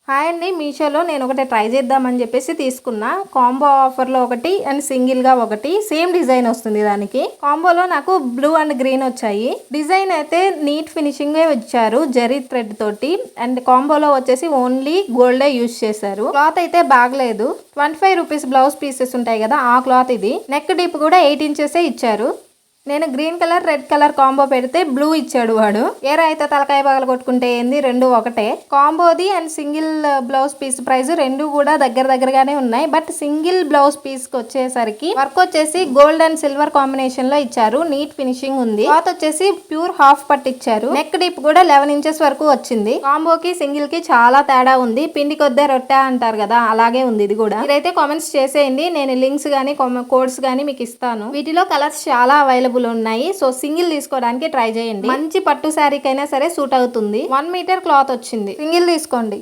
Hi అండి, మీషోలో నేను ఒకటి ట్రై చేద్దామని చెప్పేసి తీసుకున్నా. కాంబో ఆఫర్లో ఒకటి అండ్ సింగిల్గా ఒకటి సేమ్ డిజైన్ వస్తుంది. దానికి కాంబోలో నాకు బ్లూ అండ్ గ్రీన్ వచ్చాయి. డిజైన్ అయితే నీట్ ఫినిషింగ్ ఇచ్చారు జరీ థ్రెడ్ తోటి. అండ్ కాంబోలో వచ్చేసి ఓన్లీ గోల్డే యూజ్ చేశారు. క్లాత్ అయితే బాగలేదు. 25 రూపీస్ బ్లౌజ్ పీసెస్ ఉంటాయి కదా, ఆ క్లాత్ ఇది. నెక్ డీప్ కూడా 8 ఇంచెస్ ఇచ్చారు. నేను green colour red colour combo పెడితే బ్లూ ఇచ్చాడు వాడు. ఏరా అయితే తలకాయ పగల కొట్టుకుంటే ఏంది, రెండు ఒకటే. కాంబోది and single blouse piece price రెండు కూడా దగ్గరగానే ఉన్నాయి. బట్ సింగిల్ బ్లౌజ్ పీస్ కి వచ్చేసరికి వర్క్ వచ్చేసి గోల్డ్ అండ్ సిల్వర్ కాంబినేషన్ లో ఇచ్చారు. నీట్ ఫినిషింగ్ ఉంది. క్లాత్ వచ్చేసి ప్యూర్ హాఫ్ పట్టు ఇచ్చారు. నెక్ డీప్ కూడా 11 ఇంచెస్ వరకు వచ్చింది. కాంబోకి సింగిల్ కి చాలా తేడా ఉంది. పిండి కొద్దే రొట్టె అంటారు కదా, అలాగే ఉంది ఇది కూడా. మీరైతే కామెంట్స్ చేసేయండి, నేను లింక్స్ గానీ కోడ్స్ గానీ మీకు ఇస్తాను. వీటిలో కలర్స్ చాలా అవైలబుల్ ఉన్నాయి. సో సింగిల్ తీసుకోవడానికి ట్రై చేయండి. మంచి పట్టు శారీకైనా సరే సూట్ అవుతుంది. 1 మీటర్ క్లాత్ వచ్చింది. సింగిల్ తీసుకోండి.